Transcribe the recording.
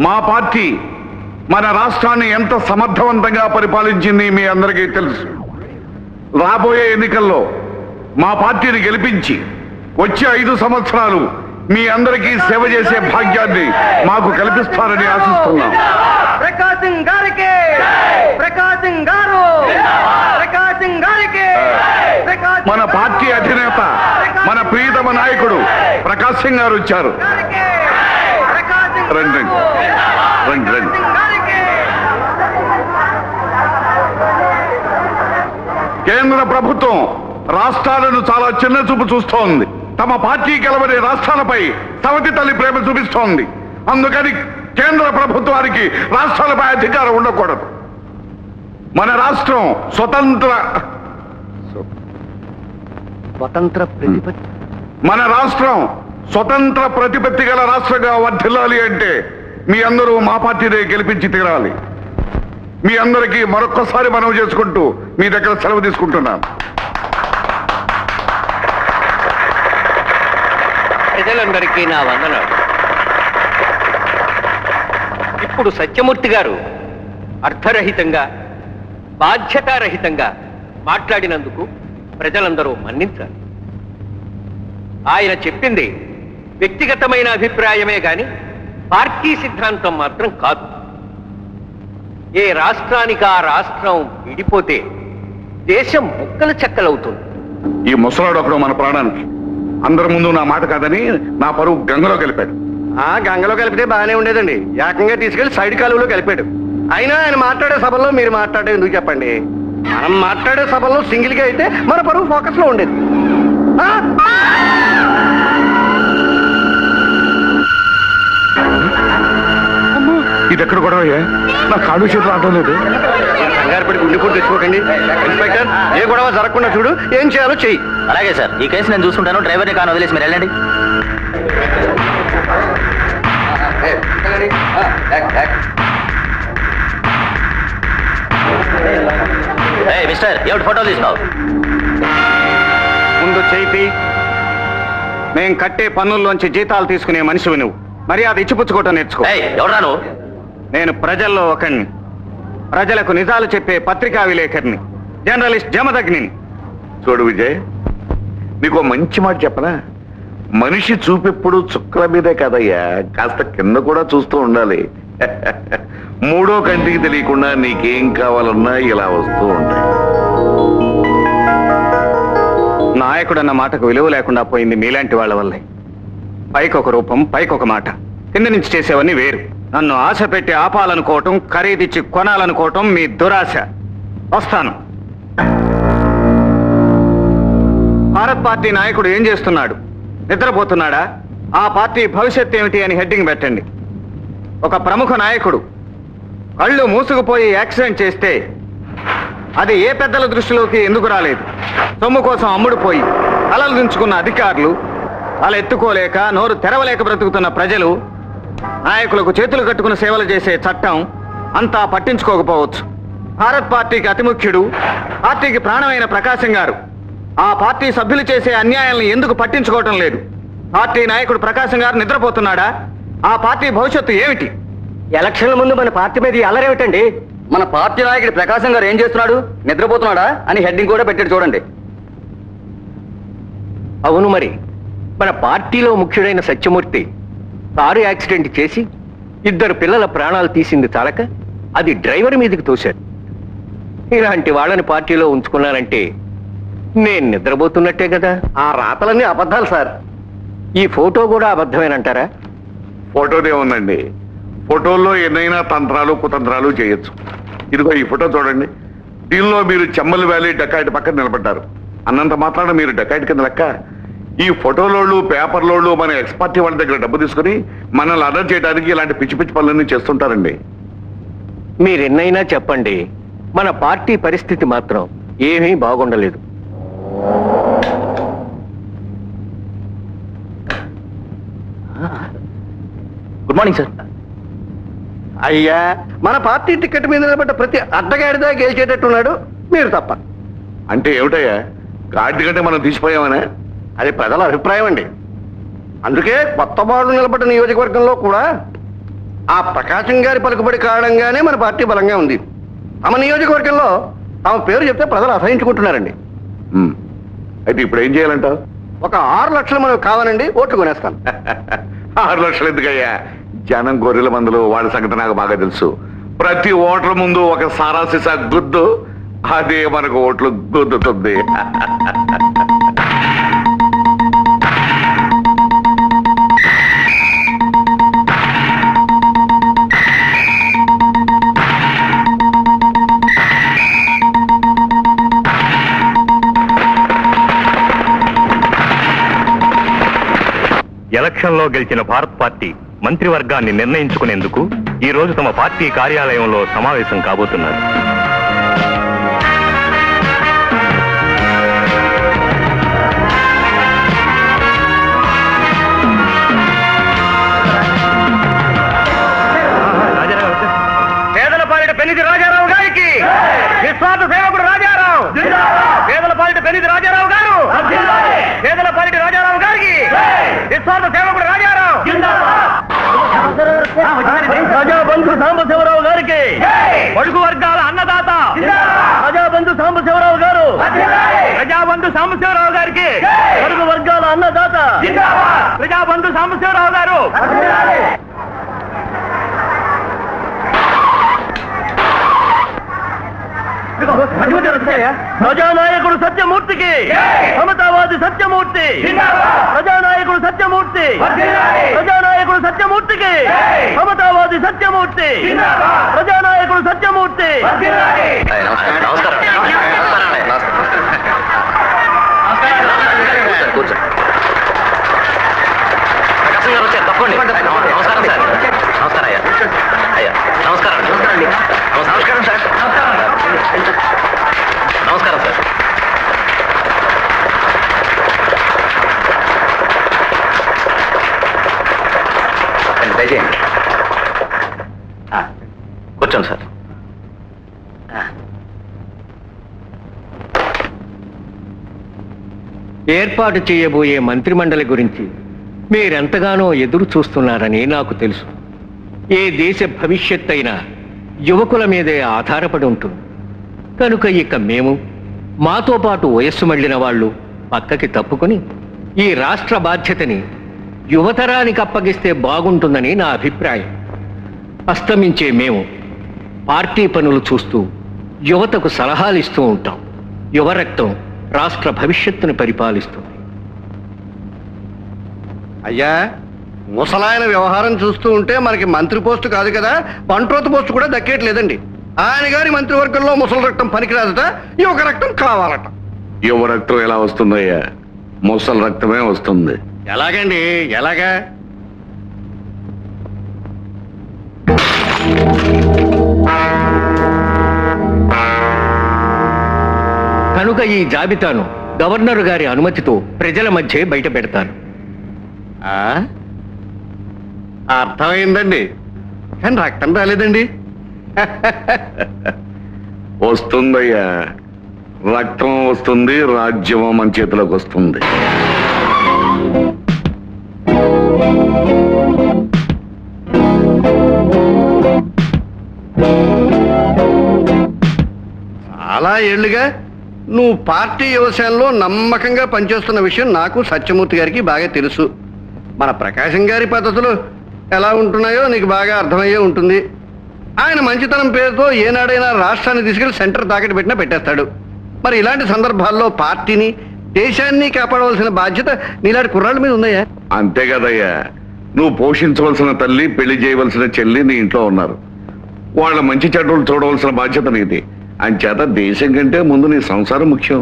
మా పార్టీ మన రాష్ట్రాన్ని ఎంత సమర్థవంతంగా పరిపాలించింది మీ అందరికీ తెలుసు. రాబోయే ఎన్నికల్లో మా పార్టీని గెలిపించి వచ్చే 5 సంవత్సరాలు మీ అందరికీ సేవ చేసే భాగ్యాన్ని మాకు కల్పిస్తారని ఆశిస్తున్నాం. మన పార్టీ అధినేత మన ప్రియతమ నాయకుడు ప్రకాశ్ సింగ్ గారు వచ్చారు. రండి రండి రండి. కేంద్ర ప్రభుత్వం రాష్ట్రాలను చాలా చిన్న చూపు చూస్తోంది. తమ పార్టీ గెలవని రాష్ట్రాలపై సవతి తల్లి ప్రేమ చూపిస్తోంది. అందుకని కేంద్ర ప్రభుత్వానికి రాష్ట్రాలపై అధికారం ఉండకూడదు. మన రాష్ట్రం మన రాష్ట్రం స్వతంత్ర ప్రతిపత్తి గల రాష్ట్రంగా వర్ధిల్లాలి అంటే మీ అందరూ మా పార్టీనే గెలిపించి తీరాలి. మీ అందరికీ మరొక్కసారి మనవి చేసుకుంటూ మీ దగ్గర సెలవు తీసుకుంటున్నాను. ప్రజలందరికీ నా వందనాలు. ఇప్పుడు సత్యమూర్తి గారు అర్థరహితంగా బాధ్యతారహితంగా మాట్లాడినందుకు ప్రజలందరూ మన్నించాలి. ఆయన చెప్పింది వ్యక్తిగతమైన అభిప్రాయమే గాని పార్టీ సిద్ధాంతం మాత్రం కాదు. ఏ రాష్ట్రానికి ఆ రాష్ట్రం విడిపోతే దేశం ముక్కలు చెక్కలవుతుంది. ఈ ముసలాడు ఒకడు మన ప్రాణానికి. అందరి ముందు నా మాట కాదని నా పరువు గంగలో కలిపాడు. ఆ గంగలో కలిపితే బాగానే ఉండేదండి. ఏకంగా తీసుకెళ్లి సైడ్ కాలువలో కలిపాడు. అయినా ఆయన మాట్లాడే సభల్లో మీరు మాట్లాడే ఎందుకు చెప్పండి? మనం మాట్లాడే సభల్లో సింగిల్ గా అయితే మన పరువు ఫోకస్ లో ఉండేది. ఇది ఎక్కడ గొడవ? నా కాళ్ళు చేతులు ఆటం లేదు. కంగారు పడి గుండెపోటు తెచ్చుకోకండి. ఇన్స్పెక్టర్, ఏ గొడవ జరగకుండా చూడు, ఏం చేయాలో చెయ్యి. అలాగే సార్, ఈ కేసు నేను చూసుకుంటాను. డ్రైవర్ని కాను వదిలేసి మీరు వెళ్ళండి. మిస్టర్, ఎవరి ఫోటోలు తీసుకోవు? ముందు చేయి. మేం కట్టే పన్నుల్లోంచి జీతాలు తీసుకునే మనిషివి నువ్వు. మర్యాద ఇచ్చిపుచ్చుకోవటం నేర్చుకో. ఎవరా నువ్వు? నేను ప్రజల్లో ఒకరిని. ప్రజలకు నిజాలు చెప్పే పత్రికా విలేకరిని, జర్నలిస్ట్ జమదగ్నిని. చూడు విజయ్, నీకు మంచి మాట చెప్పనా? మనిషి చూపెప్పుడు చుక్కల మీదే కదయ్యా, కాస్త కింద కూడా చూస్తూ ఉండాలి. మూడో కంటికి తెలియకుండా నీకేం కావాలన్నా ఇలా వస్తూ ఉంటాయి. నాయకుడు అన్న మాటకు విలువ లేకుండా పోయింది మీలాంటి వాళ్ళ వల్లే. పైకొక రూపం, పైకొక మాట, కింద నుంచి చేసేవన్నీ వేరు. నన్ను ఆశ పెట్టి ఆపాలనుకోవటం, ఖరీదిచ్చి కొనాలనుకోవటం మీ దురాశ. వస్తాను. భారత్ పార్టీ నాయకుడు ఏం చేస్తున్నాడు? నిద్రపోతున్నాడా? ఆ పార్టీ భవిష్యత్ ఏమిటి అని హెడ్డింగ్ పెట్టండి. ఒక ప్రముఖ నాయకుడు కళ్ళు మూసుకుపోయి యాక్సిడెంట్ చేస్తే అది ఏ పెద్దల దృష్టిలోకి ఎందుకు రాలేదు? సొమ్ము కోసం అమ్ముడుపోయి తలలు దించుకున్న అధికారులు, తల ఎత్తుకోలేక నోరు తెరవలేక బ్రతుకుతున్న ప్రజలు, నాయకులకు చేతులు కట్టుకుని సేవలు చేసే చట్టం అంతా పట్టించుకోకపోవచ్చు. భారత్ పార్టీకి అతి ముఖ్యుడు, పార్టీకి ప్రాణమైన ప్రకాశం గారు ఆ పార్టీ సభ్యులు చేసే అన్యాయాలను ఎందుకు పట్టించుకోవటం లేదు? పార్టీ నాయకుడు ప్రకాశం గారు నిద్రపోతున్నాడా? ఆ పార్టీ భవిష్యత్తు ఏమిటి? ఎలక్షన్ల ముందు మన పార్టీ మీద అల్లరేమిటండి? మన పార్టీ నాయకుడు ప్రకాశం గారు ఏం చేస్తున్నాడు? నిద్రపోతున్నాడా అని హెడ్డింగ్ కూడా పెట్టాడు చూడండి. అవును, మరి మన పార్టీలో ముఖ్యుడైన సత్యమూర్తి కారు యాక్సిడెంట్ చేసి 2 పిల్లల ప్రాణాలు తీసింది చాలక అది డ్రైవర్ మీదకి తోశాడు. ఇలాంటి వాళ్ళని పార్టీలో ఉంచుకున్నానంటే నేను నిద్రపోతున్నట్టే కదా. ఆ రాతలన్నీ అబద్ధాలు సార్. ఈ ఫోటో కూడా అబద్ధమేనంటారా? ఫోటోనే ఉందండి. ఫోటోల్లో ఎన్నైనా తంత్రాలు కుతంత్రాలు చేయొచ్చు. ఇదిగో ఈ ఫోటో చూడండి. దీనిలో మీరు చెమ్మల్ వ్యాలీ డకాయిట్ పక్కన నిలబడ్డారు. అన్నంత మాత్రాన మీరు డకాయిట్ కింద లెక్క. ఈ ఫోటోలోళ్ళు, పేపర్లోళ్ళు మన ఎక్స్పార్టీ వాళ్ళ దగ్గర డబ్బు తీసుకుని మనల్ని అరెస్ట్ చేయడానికి ఇలాంటి పిచ్చి పిచ్చి పనులన్నీ చేస్తుంటారండి. మీరెన్నైనా చెప్పండి, మన పార్టీ పరిస్థితి మాత్రం ఏమీ బాగుండలేదు. Good morning sir. అయ్యా, మన పార్టీ టికెట్ మీద నిలబడ్డ ప్రతి అడ్డగాడిదా గెలిచేటట్టున్నాడు. మీరు తప్ప. అంటే ఏమిటయ్యా, గాడి కంటే మనం తీసిపోయామనే? అది ప్రజల అభిప్రాయం అండి. అందుకే కొత్త బాడు నిలబడ్డ నియోజకవర్గంలో కూడా ఆ ప్రకాశం గారి పలుకుబడి కారణంగానే మన పార్టీ బలంగా ఉంది. తమ నియోజకవర్గంలో తమ పేరు చెప్తే ప్రజలు అసహించుకుంటున్నారండి. అయితే ఇప్పుడు ఏం చేయాలంటావు? ఒక 6 లక్షలు మనకు కావాలండి, ఓట్లు కొనేస్తాను. 6 లక్షలు ఎందుకయ్యా? జనం గొర్రెల మందులు, వాళ్ళ సంగతి నాకు బాగా తెలుసు. ప్రతి ఓట్ల ముందు ఒక సారాసిసా గుద్దు, అదే మనకు ఓట్లు గుద్దుతుంది. ఎలక్షన్లో గెలిచిన భారత్ పార్టీ మంత్రివర్గాన్ని నిర్ణయించుకునేందుకు ఈ రోజు తమ పార్టీ కార్యాలయంలో సమావేశం కాబోతున్నారు. పేదలపాలిట పెన్నిధి రాజారావు గారికి, నిస్వార్థ సేవకుడు రాజారావు, పేదలపాలిట పెన్నిధి రాజారావు గారు, పేదలపాలిట రాజారావు గారికి, నిస్వార్థ సేవకుడు రాజారావు, ప్రజాబంధు సాంబశివరావు గారికి, పొడుగు వర్గాల అన్నదాత ప్రజాబంధు సాంబశివరావు గారు, ప్రజాబంధు సాంబశివరావు గారికి, పొడుగు వర్గాల అన్నదాత ప్రజాబంధు సాంబశివరావు గారు. ప్రజానాయకుడు సత్యమూర్తికి, సమతావాది సత్యమూర్తి, ప్రజానాయకుడు సత్యమూర్తి, ప్రజానాయకుడు సత్యమూర్తికి, సమతావాది సత్యమూర్తి, ప్రజానాయకుడు సత్యమూర్తి. నమస్కారం సార్. దయచేయండి, కూర్చోండి సార్. ఏర్పాటు చేయబోయే మంత్రిమండలి గురించి మీరెంతగానో ఎదురు చూస్తున్నారని నాకు తెలుసు. ఏ దేశ భవిష్యత్ అయినా యువకుల మీదే ఆధారపడి ఉంటుంది. కనుక ఇక మేము, మాతో పాటు వయస్సు మళ్ళిన వాళ్ళు పక్కకి తప్పుకొని ఈ రాష్ట్ర బాధ్యతని యువతరానికి అప్పగిస్తే బాగుంటుందని నా అభిప్రాయం. అస్తమించే మేము పార్టీ పనులు చూస్తూ యువతకు సలహాలు ఇస్తూ ఉంటాం. యువరక్తం రాష్ట్ర భవిష్యత్తును పరిపాలిస్తుంది. అయ్యా, ముసలాయన వ్యవహారం చూస్తూ ఉంటే మనకి మంత్రి పోస్టు కాదు కదా, పంట్రోతు పోస్టు కూడా దక్కేయట్లేదండి. ఆయన గారి మంత్రివర్గంలో ముసలి రక్తం పనికిరాదట, యువక రక్తం కావాలట. యువ రక్తం ఎలా వస్తుందయ్యా? ముసలి రక్తమే వస్తుంది. ఎలాగండి? ఎలాగా? కనుక ఈ జాబితాను గవర్నర్ గారి అనుమతితో ప్రజల మధ్య బయట పెడతాను. అర్థమైందండి, కానీ రక్తం రాలేదండి. వస్తుందయ్యా, రక్తం వస్తుంది, రాజ్యం మన చేతిలోకి వస్తుంది. చాలా ఏళ్లుగా నువ్వు పార్టీ వ్యవసాయంలో నమ్మకంగా పనిచేస్తున్న విషయం నాకు సత్యమూర్తి గారికి బాగా తెలుసు. మన ప్రకాశం గారి పద్ధతులు ఎలా ఉంటున్నాయో నీకు బాగా అర్థమయ్యే ఉంటుంది. ఆయన మంచితనం పేరుతో ఏనాడైనా రాష్ట్రాన్ని తీసుకెళ్లి సెంటర్ తాకట్టు పెట్టినా పెట్టేస్తాడు. మరి ఇలాంటి సందర్భాల్లో పార్టీని, దేశాన్ని కాపాడవలసిన బాధ్యత నీలాంటి కుర్రాళ్ళ మీద ఉందయ్యా. అంతే కదయ్యా, నువ్వు పోషించవలసిన తల్లి, పెళ్లి చేయవలసిన చెల్లి నీ ఇంట్లో ఉన్నారు. వాళ్ళ మంచి చెడ్డలు చూడవలసిన బాధ్యత నీది. అంచేత దేశం కంటే ముందు నీ సంసారం ముఖ్యం.